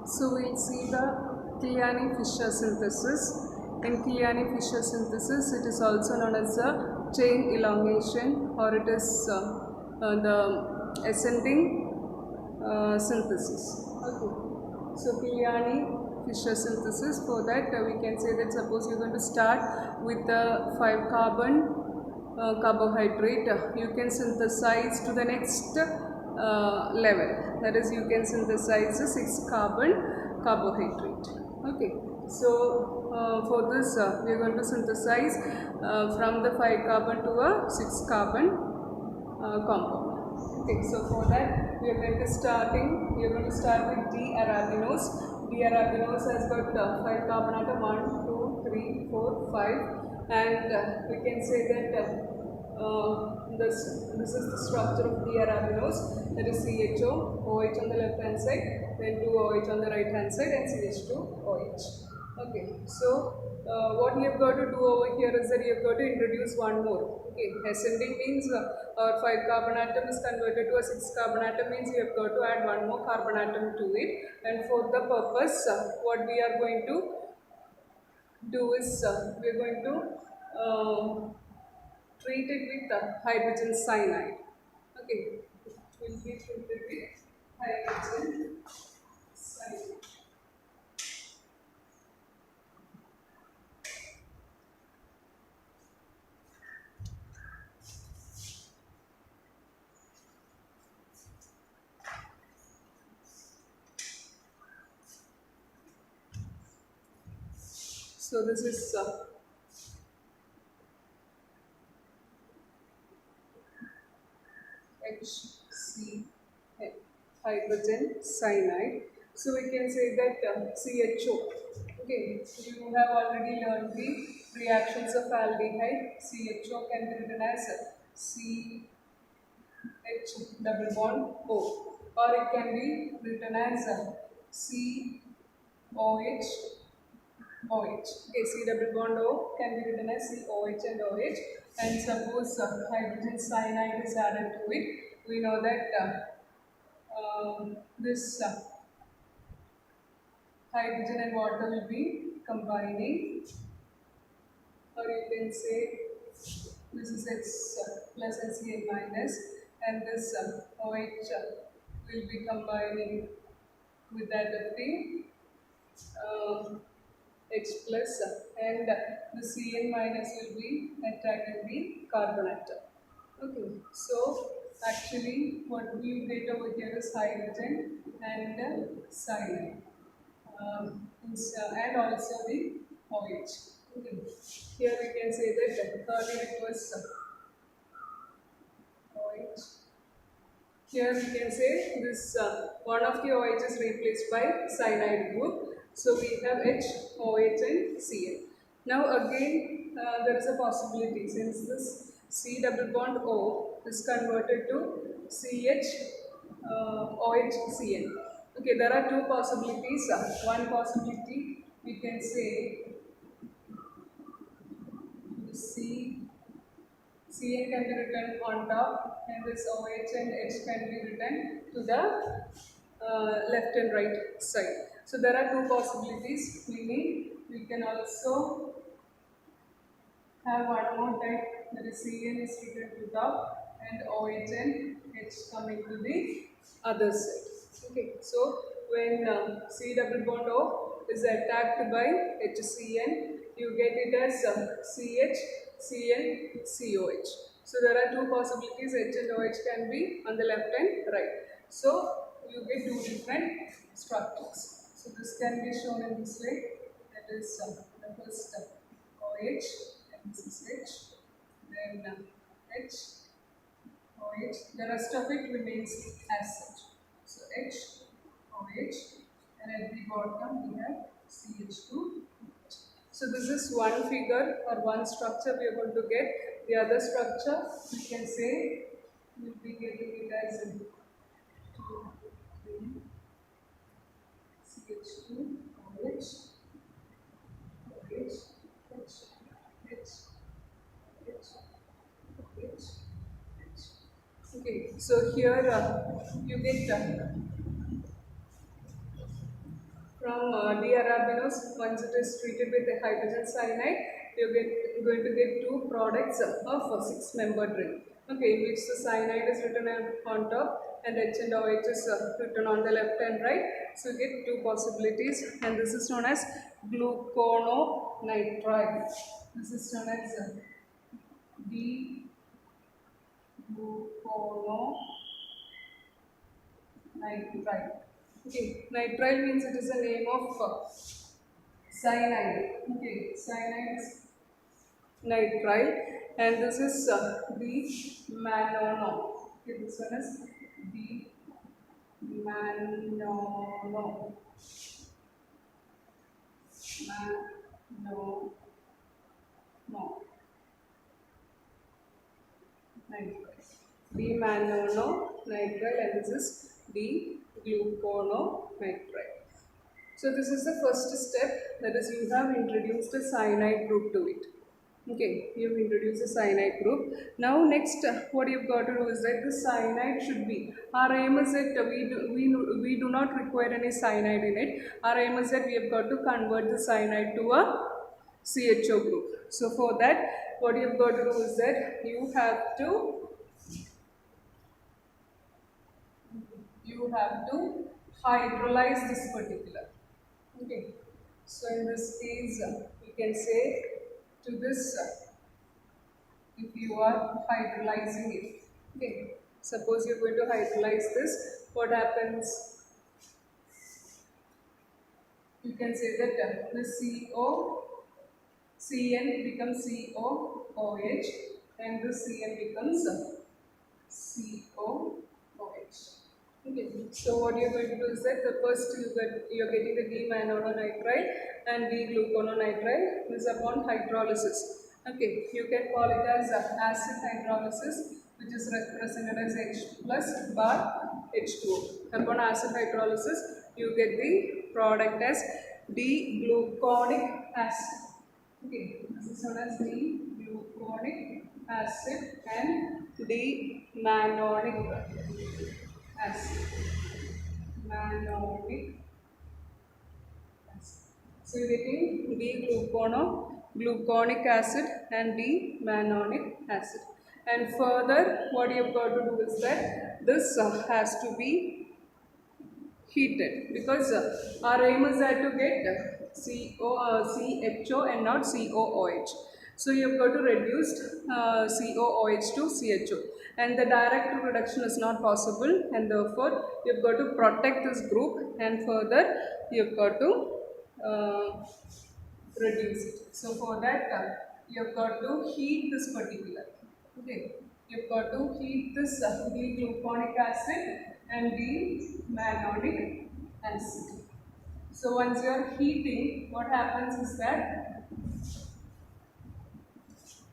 So we'll see the Kiliani-Fisher synthesis. In Kiliani-Fisher synthesis, it is also known as a chain elongation, or it is the ascending synthesis. Okay. So Kiliani-Fisher synthesis. For that, we can say that suppose you're going to start with the 5 carbon carbohydrate, you can synthesize to the next level, that is you can synthesize a 6 carbon carbohydrate. Okay, so for this we are going to synthesize from the 5 carbon to a 6 carbon compound. Okay, so for that we are going to start with D-arabinose. D-arabinose has got 5 carbon atom, 1, 2, 3, 4, 5, and we can say that this is the structure of D-arabinose, that is CHO, OH on the left hand side, then 2 OH on the right hand side, and CH2 OH. Okay, so what you have got to do over here is that you have got to introduce one more. Okay, ascending means our 5 carbon atom is converted to a 6 carbon atom, means you have got to add one more carbon atom to it, and for the purpose what we are going to do is we are going to treat it with hydrogen cyanide. Okay, it will be treated with hydrogen cyanide. So this is HCl, hydrogen cyanide. So we can say that CHO. Okay, you have already learned the reactions of aldehyde. CHO can be written as CH double bond O, or it can be written as COH OH. Okay, C double bond O can be written as COH and OH. And suppose hydrogen cyanide is added to it, we know that this hydrogen and water will be combining, or you can say this is H plus and Cl minus, and this OH will be combining with that of the H plus, and the Cn minus will be attacking the carbon atom. Okay, so actually what we get over here is hydrogen and cyanide, and also the OH. Okay. Here we can say that earlier it was OH. Here we can say this one of the OH is replaced by cyanide group. So we have H, OH and Cl. Now again there is a possibility, since this C double bond O is converted to CH, OH, Cl. Okay, there are two possibilities. One possibility we can say Cn can be written on top, and this OH and H can be written to the left and right side. So there are two possibilities, meaning we can also have one more type, that is Cn is written to top and OH and H coming to the other side. Okay, so when C double bond O is attacked by HCN, you get it as CH, Cn, COH. So there are two possibilities, H and OH can be on the left and right. So you get two different structures. So this can be shown in this way, that is the first OH, and this is H, then H, OH, the rest of it remains as such. So H, OH, and at the bottom we have CH2. So this is one figure or one structure we are going to get. The other structure we can say we will be getting it as 2, 3, CH2, OH, OH, H, H, H, H. Okay, so here you get from D-arabinose. Once it is treated with a hydrogen cyanide, you're going to get two products of a six-membered ring. Okay, in which the cyanide is written on top and H and OH is written on the left and right. So you get two possibilities, and this is known as glucononitrile. This is known as D-glucononitrile. Okay, nitrile means it is a name of cyanide. Okay, cyanide is nitrile, and this is D-manono. Okay, this one is D-manono. Manono. Nitrile. D-manono-nitrile, and this is D-glucononitrile. So this is the first step, that is you have introduced a cyanide group to it. Okay, you've introduced a cyanide group. Now next what you've got to do is that the cyanide should be, our aim is that we do not require any cyanide in it. Our aim is that we have got to convert the cyanide to a CHO group. So for that, what you've got to do is that you have to hydrolyze this particular. Okay, so in this case you can say to this if you are hydrolyzing it. Okay, suppose you're going to hydrolyze this, what happens? You can say that the CN becomes COOH, and the CN becomes COOH. Okay, so what you're going to do is that the first you're getting the D-manono-nitrile and D-glucononitrile is upon hydrolysis. Okay, you can call it as acid hydrolysis, which is represented as H plus bar H2O. Upon acid hydrolysis, you get the product as D-gluconic acid. Okay, this is known as D-gluconic acid and D-mannonic acid. Mannonic acid. So you're getting D-gluconic acid and D-mannonic acid. And further, what you've got to do is that this has to be heated, because our aim is that to get CHO and not COOH. So you have got to reduce COOH to CHO, and the direct reduction is not possible, and therefore you have got to protect this group, and further you have got to reduce it. So for that you have got to heat this particular. Okay, you have got to heat this D-gluconic acid and D-mannonic acid. So once you are heating, what happens is that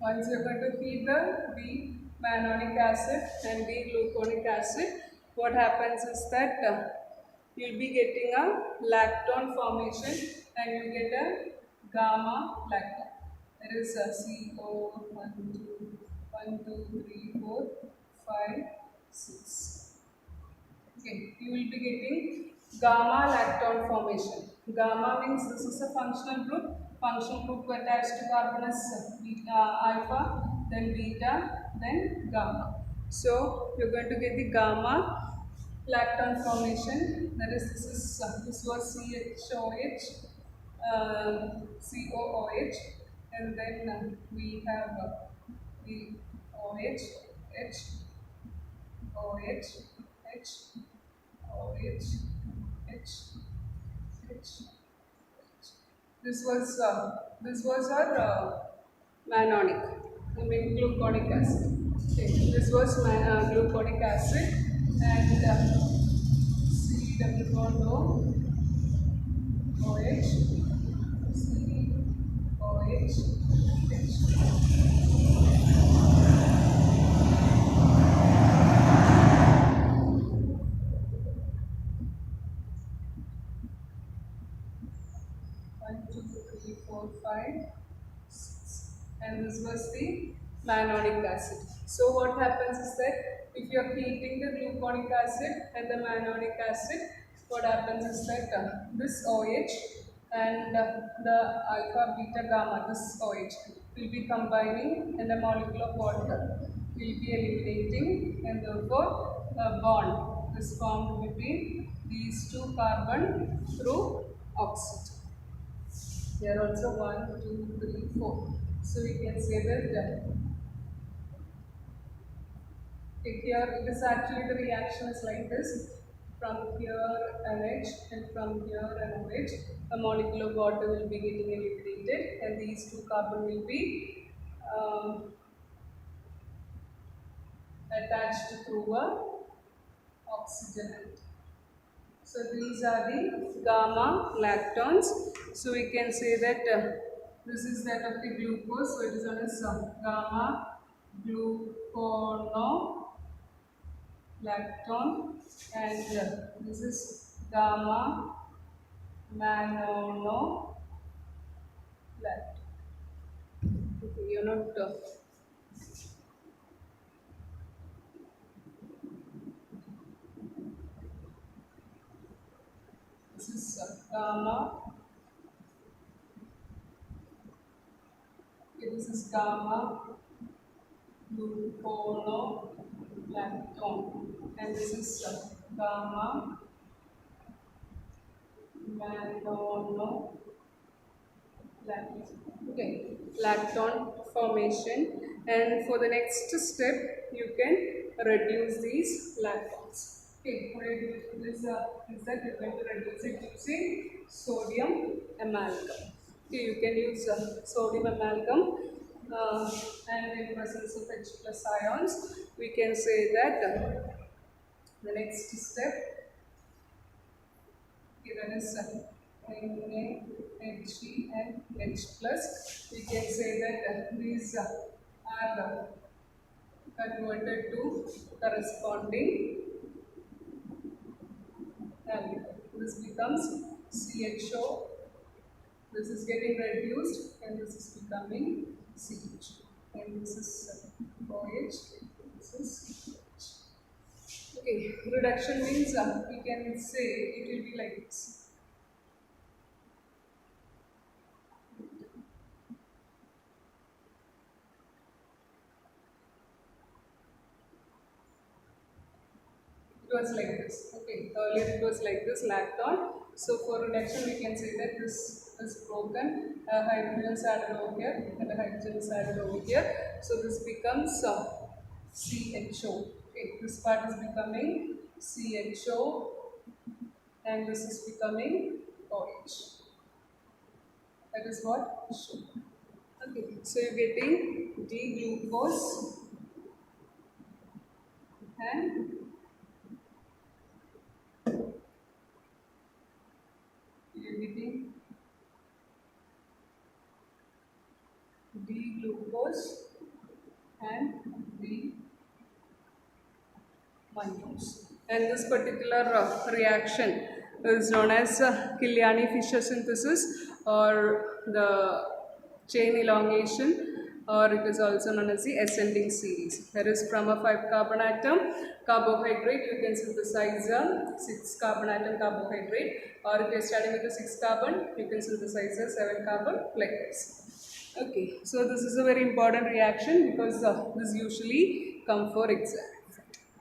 once you are going to heat the D-mannonic acid and D-gluconic acid, what happens is that you will be getting a lactone formation, and you get a gamma lactone. That is CO 1, 2, 3, 4, 5, 6. Okay, you will be getting gamma lactone formation. Gamma means this is a functional group. Functional group attached to carbon is alpha, then beta, then gamma. So you're going to get the gamma lactone formation. That is, this was CHOH, COOH, and then we have the OH, H, OH, H, OH, H, H. This was our mannonic, I mean gluconic acid. Okay, this was gluconic acid, and C double bond O, OH, C, OH, H. And this was the mannonic acid. So what happens is that if you are heating the gluconic acid and the mannonic acid, what happens is that this OH and the alpha, beta, gamma, this OH will be combining and the molecule of water will be eliminating, and therefore a bond is formed between these two carbon through oxygen. Here also 1, 2, 3, 4. So we can say that here it is actually the reaction is like this. From here NH and from here NOH, a molecule of water will be getting eliminated, and these two carbon will be attached through a oxygen atom. So these are the gamma lactones. So we can say that this is that of the glucose. So it is known as gamma glucono lactone, and this is gamma mannano lactone. Okay, you're not. This is gamma. Okay, this is gamma gluconolactone, and this is gamma mannanolactone. Okay, lactone formation, and for the next step, you can reduce these lactones. Okay, this is that you're going to reduce it using sodium amalgam. Okay, you can use sodium amalgam, and in presence of H plus ions, we can say that the next step, okay, that is NaHg and H plus. We can say that these are converted to corresponding aldehyde. This becomes CHO. This is getting reduced, and this is becoming CH. And this is OH. This is OH. Okay, reduction means we can say it will be like this. It was like this. Okay, earlier it was like this, lactone. So for reduction, we can say that this is broken. Hydrogen is added over here, and the hydrogen is added over here. So this becomes CHO. Okay, this part is becoming CHO, and this is becoming OH. That is what? Okay, so you're getting D-glucose and you're getting D-glucose and D-mannose. And this particular reaction is known as Kiliani-Fischer synthesis, or the chain elongation, or it is also known as the ascending series. That is, from a 5-carbon atom carbohydrate, you can synthesize a 6-carbon atom carbohydrate, or if you are starting with a 6-carbon, you can synthesize a 7-carbon like this. Okay, so this is a very important reaction because this usually come for exam.